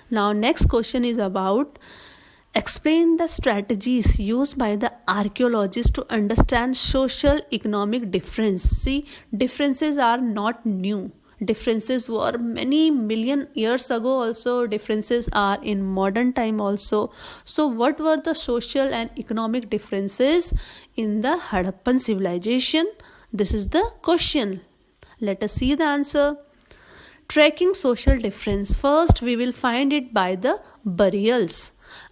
Now next question is about explain the strategies used by the archaeologists to understand social economic difference. See, differences are not new. Differences were many million years ago also, differences are in modern time also. So what were the social and economic differences in the Harappan civilization? This is the question. Let us see the answer. Tracking social difference. First, we will find it by the burials.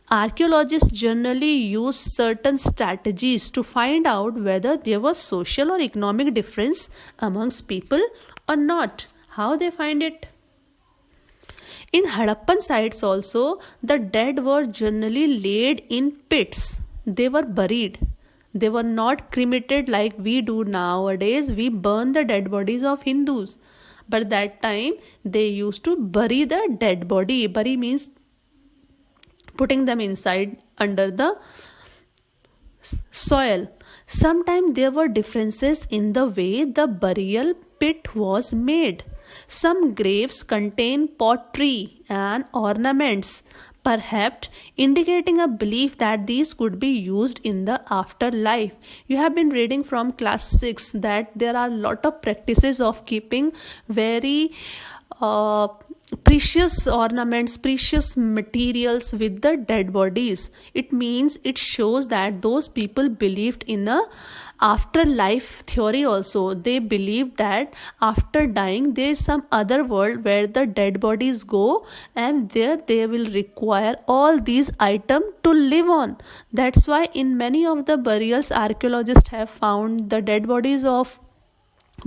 Archaeologists generally use certain strategies to find out whether there was social or economic difference amongst people or not. How they find it? In Harappan sites also, the dead were generally laid in pits. They were buried. They were not cremated like we do nowadays. We burn the dead bodies of Hindus. But that time they used to bury the dead body. Bury means putting them inside under the soil. Sometimes there were differences in the way the burial pit was made. Some graves contain pottery and ornaments, perhaps indicating a belief that these could be used in the afterlife. You have been reading from class 6 that there are a lot of practices of keeping very precious ornaments, precious materials with the dead bodies. It means, it shows that those people believed in a afterlife theory also. They believed that after dying there is some other world where the dead bodies go, and there they will require all these items to live on. That's why in many of the burials archaeologists have found the dead bodies of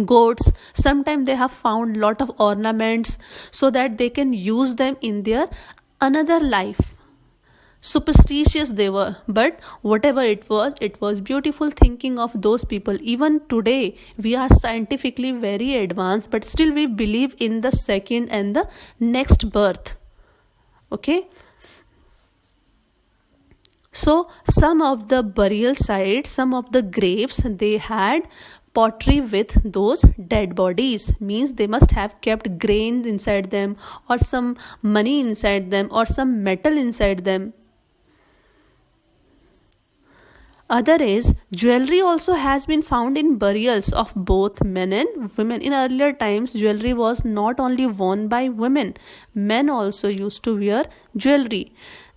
goats. Sometimes they have found lot of ornaments so that they can use them in their another life. Superstitious they were, but whatever it was beautiful thinking of those people. Even today we are scientifically very advanced, but still we believe in the second and the next birth. Okay, so some of the burial sites, some of the graves, they had pottery with those dead bodies. Means they must have kept grains inside them, or some money inside them, or some metal inside them. Other is jewelry also has been found in burials of both men and women. In earlier times, jewelry was not only worn by women, men also used to wear jewelry.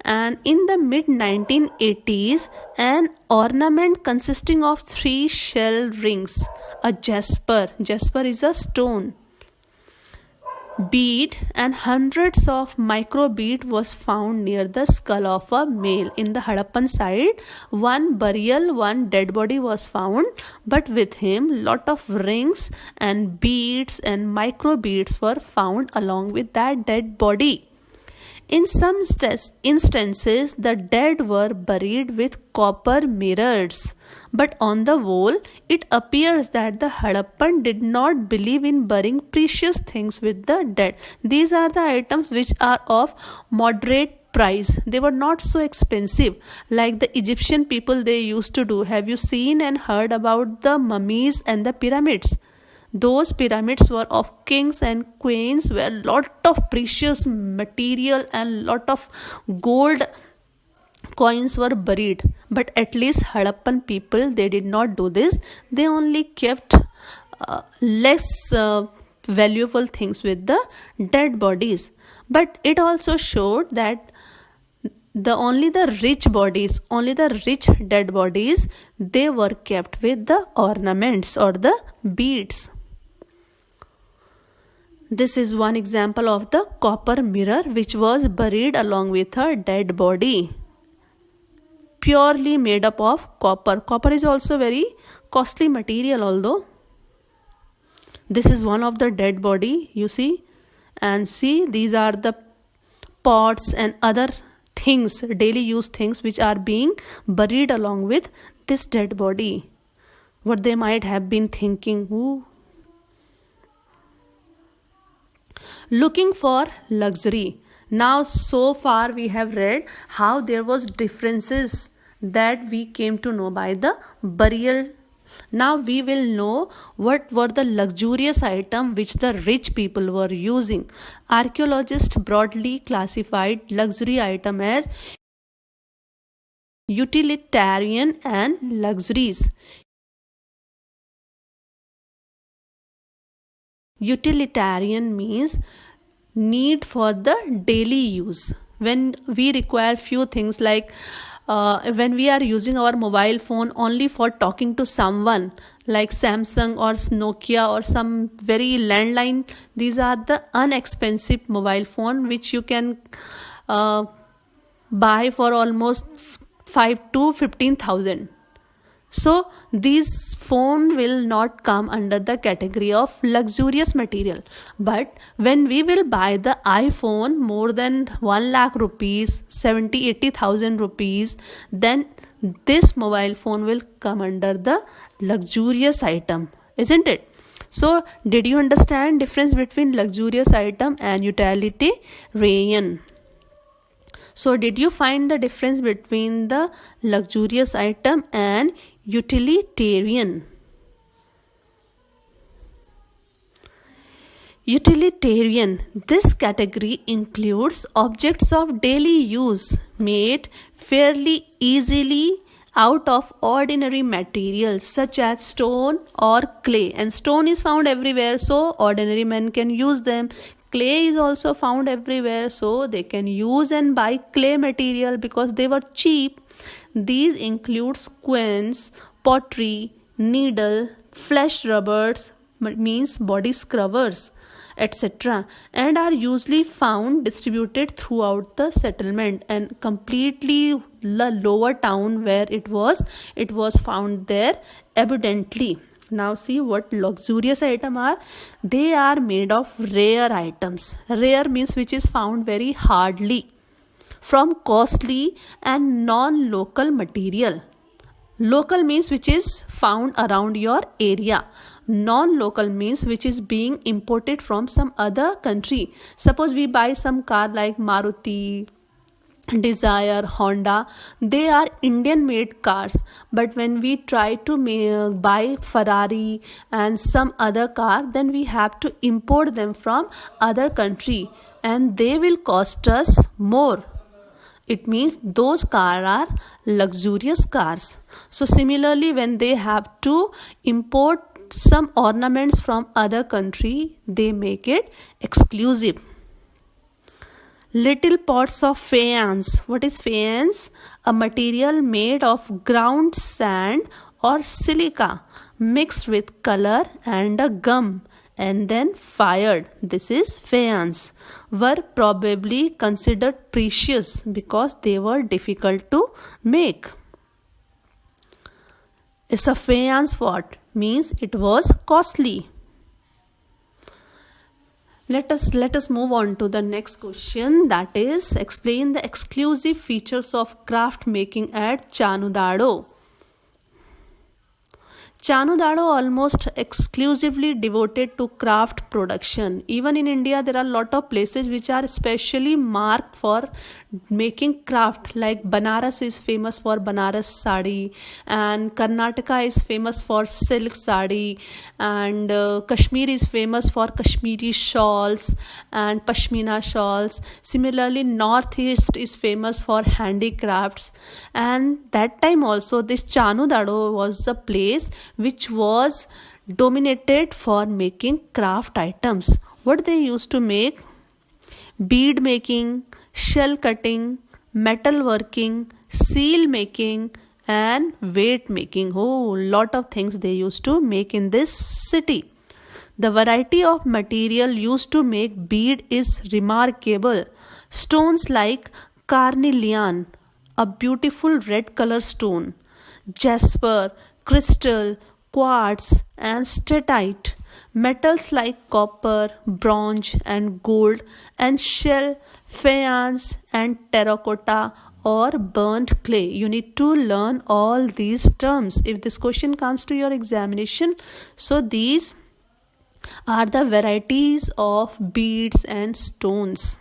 And in the mid 1980s, an ornament consisting of 3 shell rings, a jasper is a stone, bead, and hundreds of micro bead was found near the skull of a male. In the Harappan side, one burial, one dead body was found, but with him lot of rings and beads and micro beads were found along with that dead body. In some instances, the dead were buried with copper mirrors. But on the whole, it appears that the Harappan did not believe in burying precious things with the dead. These are the items which are of moderate price. They were not so expensive like the Egyptian people they used to do. Have you seen and heard about the mummies and the pyramids? Those pyramids were of kings and queens, where lot of precious material and lot of gold coins were buried. But at least Harappan people, they did not do this. They only kept less valuable things with the dead bodies. But it also showed that only the rich dead bodies, they were kept with the ornaments or the beads. This is one example of the copper mirror which was buried along with a dead body, purely made up of copper. Copper is also very costly material, although. This is one of the dead body, you see, and see, these are the pots and other things, daily use things, which are being buried along with this dead body. What they might have been thinking. Ooh. Looking for luxury. Now so far we have read how there was differences that we came to know by the burial Now we will know what were the luxurious items which the rich people were using. Archaeologists broadly classified luxury item as utilitarian and luxuries. Utilitarian means need for the daily use. When we require few things like when we are using our mobile phone only for talking to someone like Samsung or Nokia or some very landline, these are the inexpensive mobile phone which you can buy for almost 5 to 15,000. So these phone will not come under the category of luxurious material. But when we will buy the iPhone more than 1 lakh rupees, 70-80,000 rupees, then this mobile phone will come under the luxurious item, isn't it? So did you understand difference between luxurious item and utilitarian? So did you find the difference between the luxurious item and utilitarian? Utilitarian. This category includes objects of daily use made fairly easily out of ordinary materials such as stone or clay. And stone is found everywhere, so ordinary men can use them. Clay is also found everywhere, so they can use and buy clay material because they were cheap. These include quince, pottery, needle, flesh rubbers, means body scrubbers, etc., and are usually found distributed throughout the settlement and completely the lower town where it was found there abundantly. Now see what luxurious items are. They are made of rare items. Rare means which is found very hardly, from costly and non-local material. Local means which is found around your area. Non-local means which is being imported from some other country. Suppose we buy some car like Maruti, Desire, Honda, they are Indian made cars, but when we try to buy Ferrari and some other car, then we have to import them from other country and they will cost us more. It means those cars are luxurious cars. So similarly, when they have to import some ornaments from other country, they make it exclusive. Little pots of faience. What is faience? A material made of ground sand or silica mixed with color and a gum and then fired. This is faience. Were probably considered precious because they were difficult to make. Is a faience what? Means it was costly. Let us move on to the next question, that is explain the exclusive features of craft making at Chanudado. Chanudado almost exclusively devoted to craft production. Even in India, there are a lot of places which are specially marked for making craft, like Banaras is famous for Banaras sari and Karnataka is famous for silk sari and Kashmir is famous for Kashmiri shawls and Pashmina shawls. Similarly, Northeast is famous for handicrafts, and that time also this Chanudado was a place which was dominated for making craft items. What they used to make? Bead making, shell cutting, metal working, seal making and weight making. Oh, lot of things they used to make in this city. The variety of material used to make bead is remarkable. Stones like carnelian, a beautiful red color stone, jasper, crystal, quartz and steatite, metals like copper, bronze and gold, and shell, faience and terracotta or burnt clay. You need to learn all these terms if this question comes to your examination. So these are the varieties of beads and stones.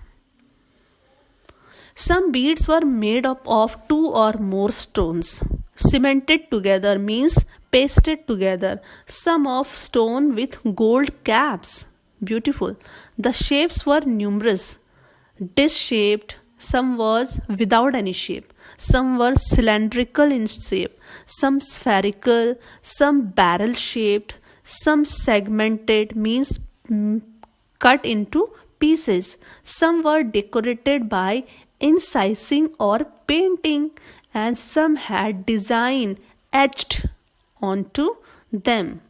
Some beads were made up of two or more stones. Cemented together means pasted together. Some of stone with gold caps. Beautiful. The shapes were numerous. Dish shaped, some was without any shape, some were cylindrical in shape, some spherical, some barrel shaped, some segmented means cut into pieces, some were decorated by incising or painting, and some had design etched onto them.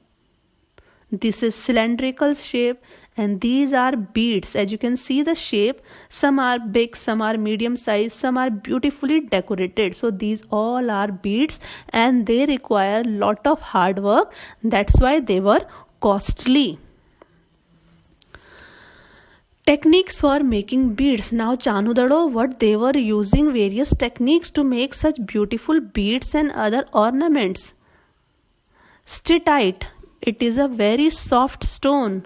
This is cylindrical shape, and these are beads. As you can see the shape, some are big, some are medium size, some are beautifully decorated. So these all are beads, and they require lot of hard work. That's why they were costly. Techniques for making beads. Now Chanudaro, what they were using various techniques to make such beautiful beads and other ornaments. Steatite, it is a very soft stone,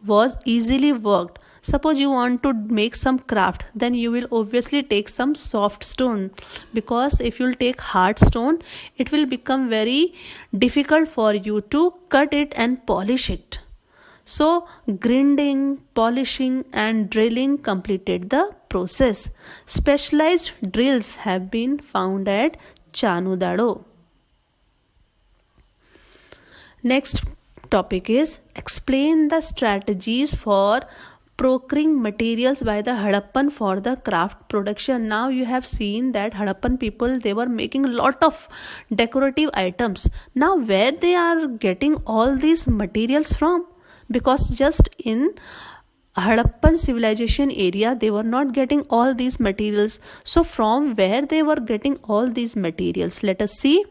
was easily worked. Suppose you want to make some craft, then you will obviously take some soft stone, because if you'll take hard stone, it will become very difficult for you to cut it and polish it. So grinding, polishing and drilling completed the process. Specialized drills have been found at Chanudaro. Next topic is explain the strategies for procuring materials by the Harappan for the craft production. Now you have seen that Harappan people, they were making a lot of decorative items. Now where they are getting all these materials from? Because just in Harappan civilization area, they were not getting all these materials. So from where they were getting all these materials? Let us see.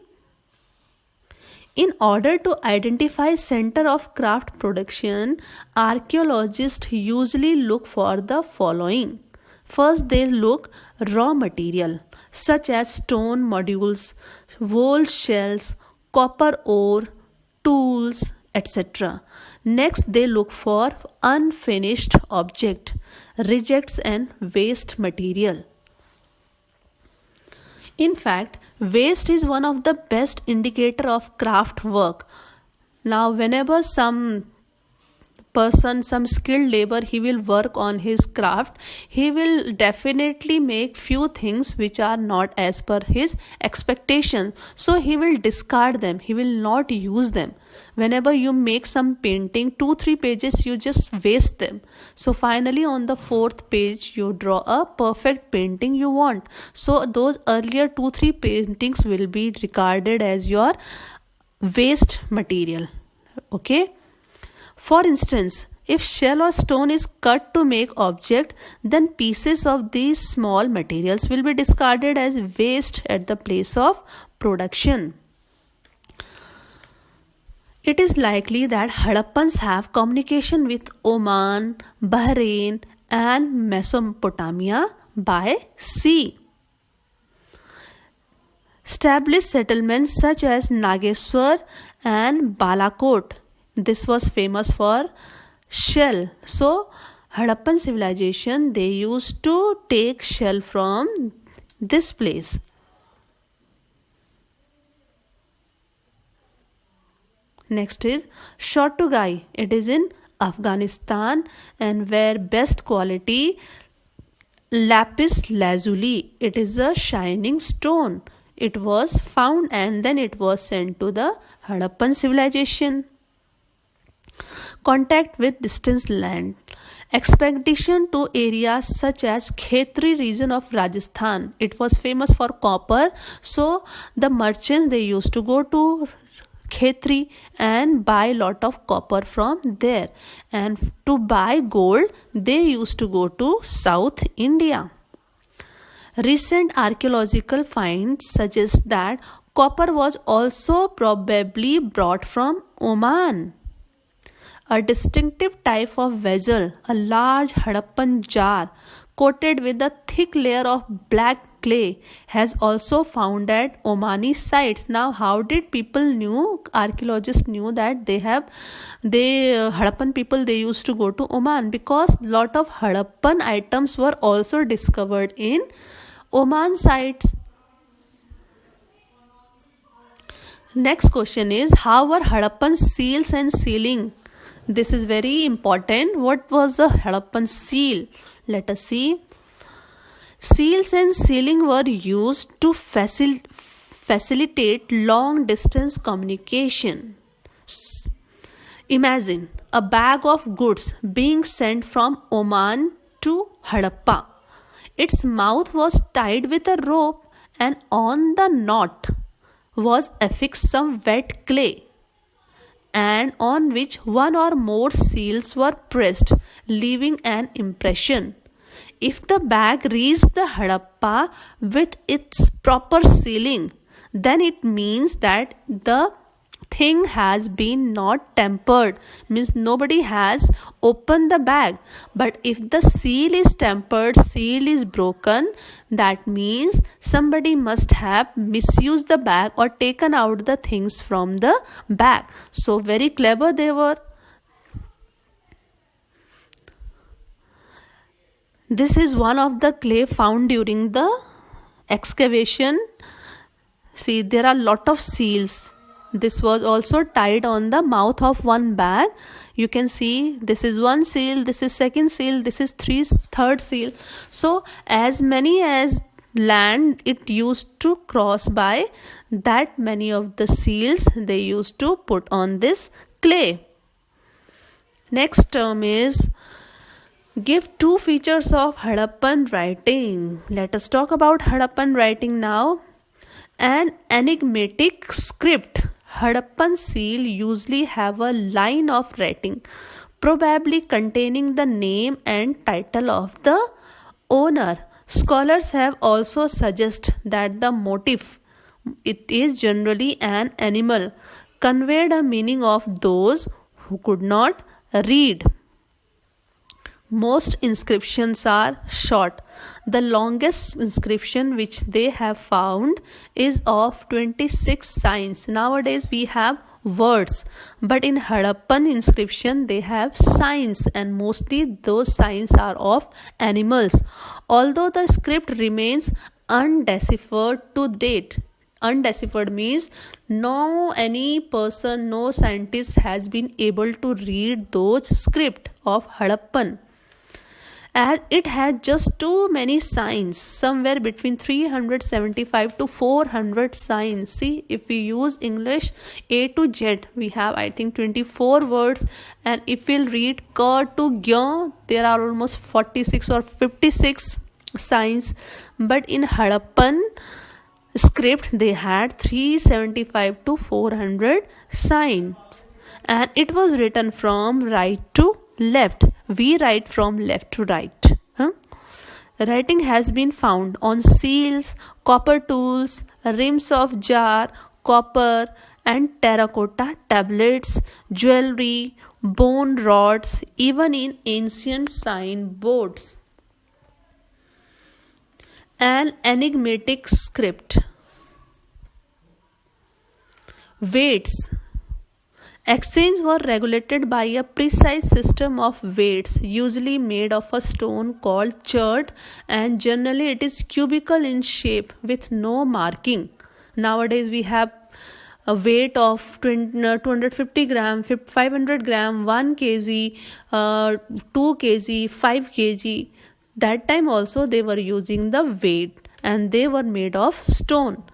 In order to identify center of craft production, archaeologists usually look for the following. First, they look raw material such as stone modules, wool shells, copper ore, tools, etc. Next, they look for unfinished object, rejects and waste material. In fact, waste is one of the best indicator of craft work. Now, whenever some person, some skilled labor, he will work on his craft, he will definitely make few things which are not as per his expectation. So he will discard them, he will not use them. Whenever you make some painting, 2-3 pages you just waste them. So finally on the 4th page you draw a perfect painting you want. So those earlier 2-3 paintings will be regarded as your waste material. Okay. For instance, if shell or stone is cut to make object, then pieces of these small materials will be discarded as waste at the place of production. It is likely that Hadappans have communication with Oman, Bahrain and Mesopotamia by sea. Established settlements such as Nageswar and Balakot. This was famous for shell. So Harappan civilization, they used to take shell from this place. Next is Shotugai. It is in Afghanistan, and where best quality lapis lazuli. It is a shining stone. It was found and then it was sent to the Harappan civilization. Contact with distant land. Expedition to areas such as Khetri region of Rajasthan. It was famous for copper. So the merchants, they used to go to Khetri and buy lot of copper from there. And to buy gold, they used to go to South India. Recent archaeological finds suggest that copper was also probably brought from Oman. A distinctive type of vessel, a large Harappan jar coated with a thick layer of black clay, has also found at Omani sites. Now, how did archaeologists knew that Harappan people, they used to go to Oman? Because lot of Harappan items were also discovered in Oman sites. Next question is, how were Harappan seals and sealing? This is very important. What was the Harappan seal? Let us see. Seals and sealing were used to facilitate long distance communication. Imagine a bag of goods being sent from Oman to Harappa. Its mouth was tied with a rope, and on the knot was affixed some wet clay, and on which one or more seals were pressed, leaving an impression. If the bag reached the Harappa with its proper sealing, then it means that the thing has been not tampered, means nobody has opened the bag. But if the seal is tampered, seal is broken, that means somebody must have misused the bag or taken out the things from the bag. So very clever they were. This is one of the clay found during the excavation. See, there are a lot of seals. This was also tied on the mouth of one bag. You can see this is one seal, this is second seal, this is third seal. So as many as land it used to cross by, that many of the seals they used to put on this clay. Next term is, give two features of Harappan writing. Let us talk about Harappan writing now. An enigmatic script. Harappan seal usually have a line of writing, probably containing the name and title of the owner. Scholars have also suggested that the motif, it is generally an animal, conveyed a meaning of those who could not read. Most inscriptions are short. The longest inscription which they have found is of 26 signs. Nowadays we have words, but in Harappan inscription they have signs, and mostly those signs are of animals. Although the script remains undeciphered to date. Undeciphered means no any person, no scientist has been able to read those script of Harappan, as it had just too many signs, somewhere between 375 to 400 signs. See, if we use English A to Z, we have I think 24 words, and if we'll read K to Gya, there are almost 46 or 56 signs. But in Harappan script they had 375 to 400 signs, and it was written from right to left. We write from left to right. Writing has been found on seals, copper tools, rims of jar, copper and terracotta tablets, jewelry, bone rods, even in ancient sign boards. An enigmatic script. Weights. Exchange were regulated by a precise system of weights, usually made of a stone called chert, and generally it is cubical in shape with no marking. Nowadays we have a weight of 250 gram, 500 gram, 1 kg, 2 kg, 5 kg. That time also they were using the weight, and they were made of stone.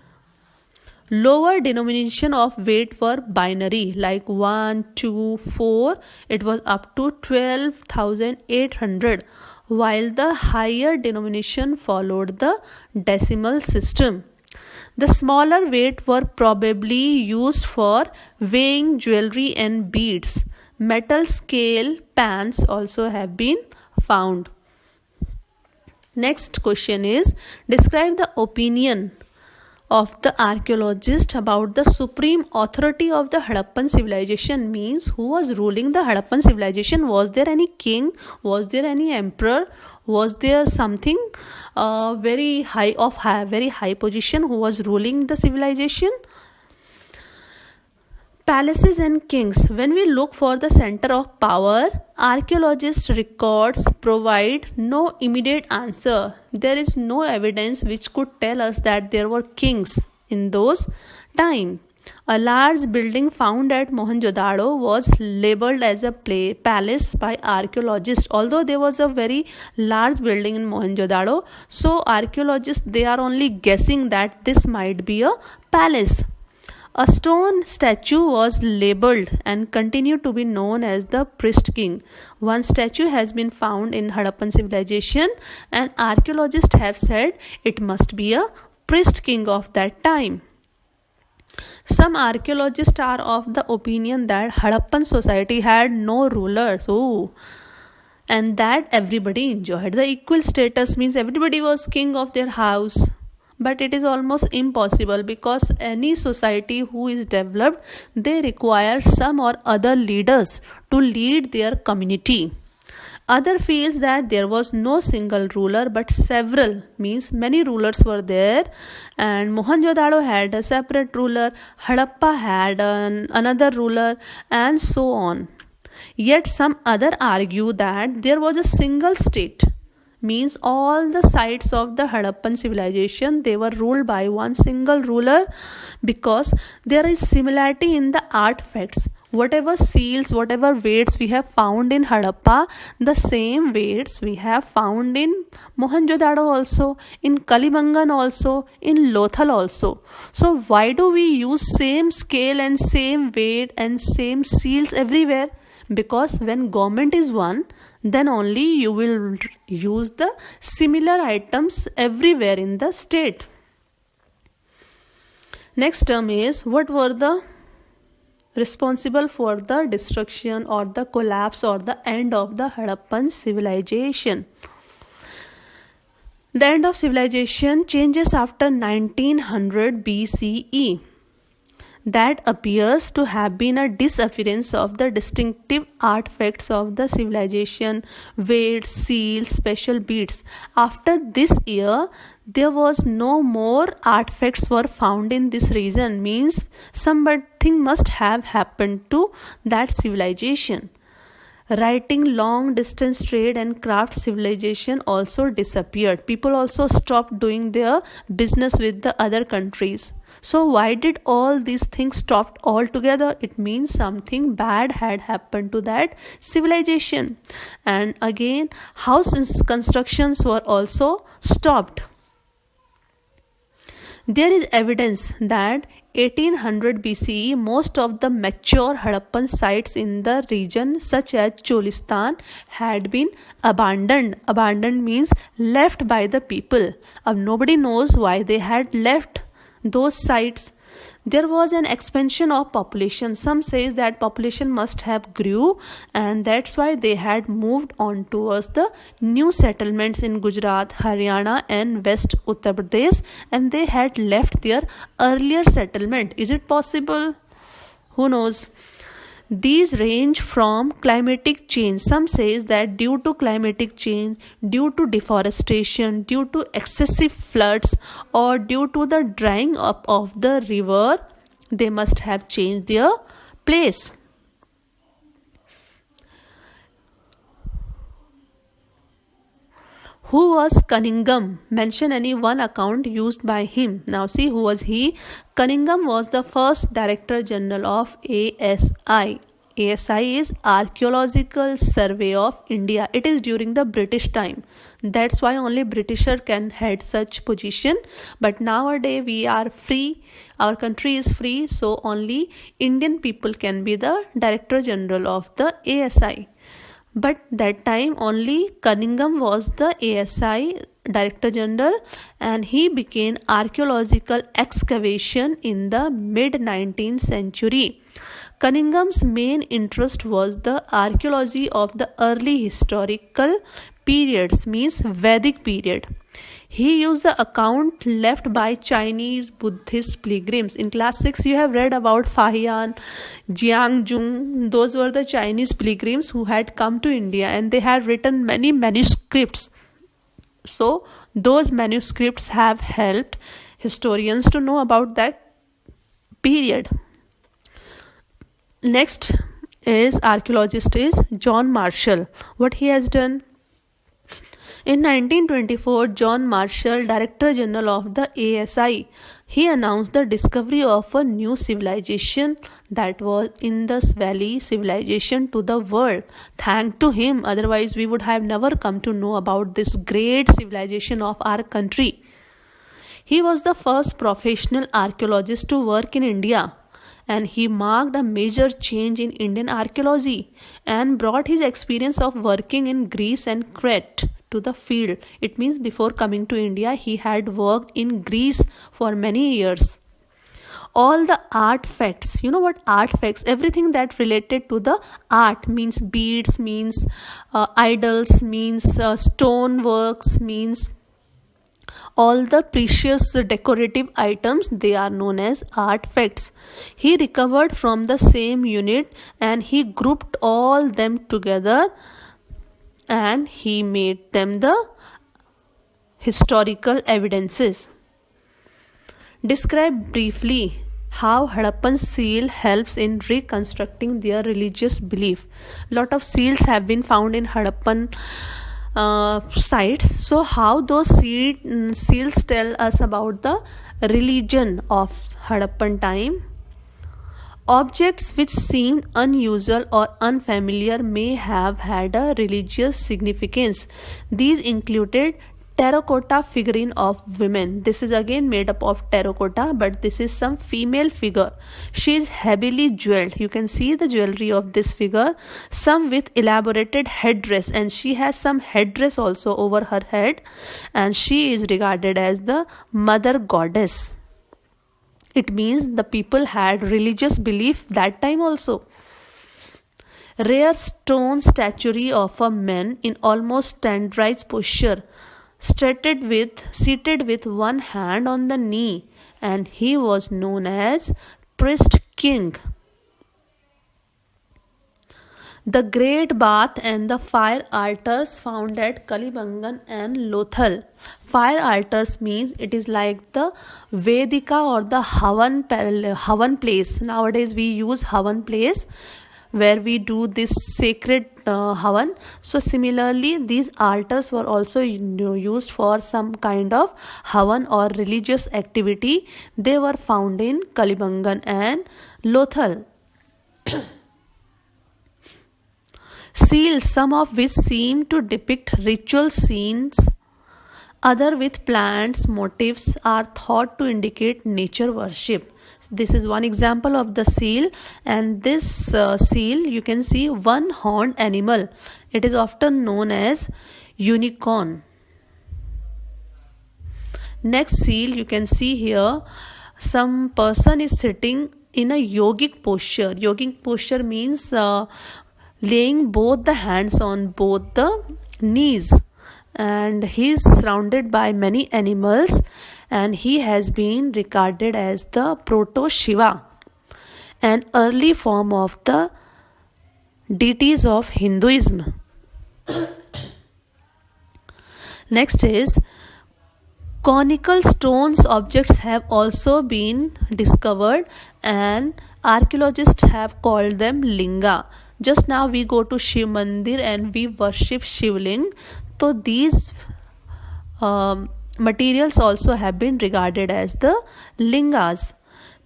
Lower denomination of weight were binary, like 1, 2, 4. It was up to 12,800, while the higher denomination followed the decimal system. The smaller weight were probably used for weighing jewelry and beads. Metal scale pans also have been found. Next question is, describe the opinion of the archaeologist about the supreme authority of the Harappan civilization. Means who was ruling the Harappan civilization? Was there any king? Was there any emperor? Was there something very high position who was ruling the civilization? Palaces and kings. When we look for the center of power, archaeologists' records provide no immediate answer. There is no evidence which could tell us that there were kings in those times. A large building found at Mohenjo-daro was labeled as a palace by archaeologists. Although there was a very large building in Mohenjo-daro, so archaeologists, they are only guessing that this might be a palace. A stone statue was labeled and continued to be known as the priest king. One statue has been found in Harappan civilization, and archaeologists have said it must be a priest king of that time. Some archaeologists are of the opinion that Harappan society had no rulers. And that everybody enjoyed the equal status, means everybody was king of their house. But it is almost impossible, because any society who is developed, they require some or other leaders to lead their community. Other feels that there was no single ruler but several, means many rulers were there, and Mohenjo-daro had a separate ruler, Harappa had another ruler, and so on. Yet some other argue that there was a single state, means all the sites of the Harappan civilization, they were ruled by one single ruler, because there is similarity in the artifacts. Whatever seals, whatever weights we have found in Harappa, the same weights we have found in Mohenjo-daro also, in Kalibangan also, in Lothal also. So why do we use same scale and same weight and same seals everywhere? Because when government is one, then only you will use the similar items everywhere in the state. Next term is, what were the responsible for the destruction or the collapse or the end of the Harappan civilization? The end of civilization changes after 1900 BCE. That appears to have been a disappearance of the distinctive artifacts of the civilization, weights, seals, special beads. After this year, there was no more artifacts were found in this region, means something must have happened to that civilization. Writing, long distance trade and craft civilization also disappeared. People also stopped doing their business with the other countries. So why did all these things stop altogether? It means something bad had happened to that civilization. And again, house constructions were also stopped. There is evidence that 1800 BCE, most of the mature Harappan sites in the region, such as Cholistan, had been abandoned. Abandoned means left by the people. Nobody knows why they had left those sites. There was an expansion of population. Some says that population must have grew, and that's why they had moved on towards the new settlements in Gujarat, Haryana and West Uttar Pradesh, and they had left their earlier settlement. Is it possible? Who knows? These range from climatic change. Some says that due to climatic change, due to deforestation, due to excessive floods, or due to the drying up of the river, they must have changed their place. Who was Cunningham? Mention any one account used by him. Now see, who was he? Cunningham was the first Director General of ASI. ASI is Archaeological Survey of India. It is during the British time. That's why only Britisher can head such position. But nowadays we are free. Our country is free. So only Indian people can be the Director General of the ASI. But that time only Cunningham was the ASI Director General, and he began archaeological excavation in the mid-19th century. Cunningham's main interest was the archaeology of the early historical periods, means Vedic period. He used the account left by Chinese Buddhist pilgrims. In class 6, you have read about Fahian, Jiangjung. Those were the Chinese pilgrims who had come to India, and they had written many manuscripts. So, those manuscripts have helped historians to know about that period. Next is archaeologist is John Marshall. What he has done? In 1924, John Marshall, Director General of the ASI, he announced the discovery of a new civilization, that was Indus Valley civilization, to the world. Thanks to him, otherwise we would have never come to know about this great civilization of our country. He was the first professional archaeologist to work in India, and he marked a major change in Indian archaeology and brought his experience of working in Greece and Crete to the field. It means before coming to India, he had worked in Greece for many years. All the artifacts, you know what artifacts, everything that related to the art, means beads, means idols, means stone works, means all the precious decorative items, they are known as artifacts. He recovered from the same unit and he grouped all them together and he made them the historical evidences. Describe briefly how Harappan seal helps in reconstructing their religious belief. Lot of seals have been found in Harappan sites. So how those seals tell us about the religion of Harappan time? Objects which seemed unusual or unfamiliar may have had a religious significance. These included terracotta figurine of women. This is again made up of terracotta, but this is some female figure. She is heavily jeweled. You can see the jewelry of this figure, some with elaborated headdress, and she has some headdress also over her head, and she is regarded as the mother goddess. It means the people had religious belief that time also. Rare stone statuary of a man in almost standardized posture, seated with one hand on the knee, and he was known as priest king. The great bath and the fire altars found at Kalibangan and Lothal. Fire altars means it is like the Vedika or the Havan place. Nowadays we use Havan place where we do this sacred Havan. So similarly, these altars were also used for some kind of Havan or religious activity. They were found in Kalibangan and Lothal. Seals, some of which seem to depict ritual scenes, other with plants motifs, are thought to indicate nature worship. This is one example of the seal, and this seal, you can see one horned animal. It is often known as unicorn. Next seal, you can see here some person is sitting in a yogic posture. Yogic posture means laying both the hands on both the knees, and he is surrounded by many animals, and he has been regarded as the proto Shiva, an early form of the deities of Hinduism. Next is conical stones objects have also been discovered, and archaeologists have called them linga. Just now we go to Shiv Mandir and we worship Shivling. So these materials also have been regarded as the lingas.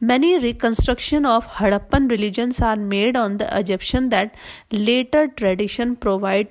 Many reconstruction of Harappan religions are made on the assumption that later tradition provide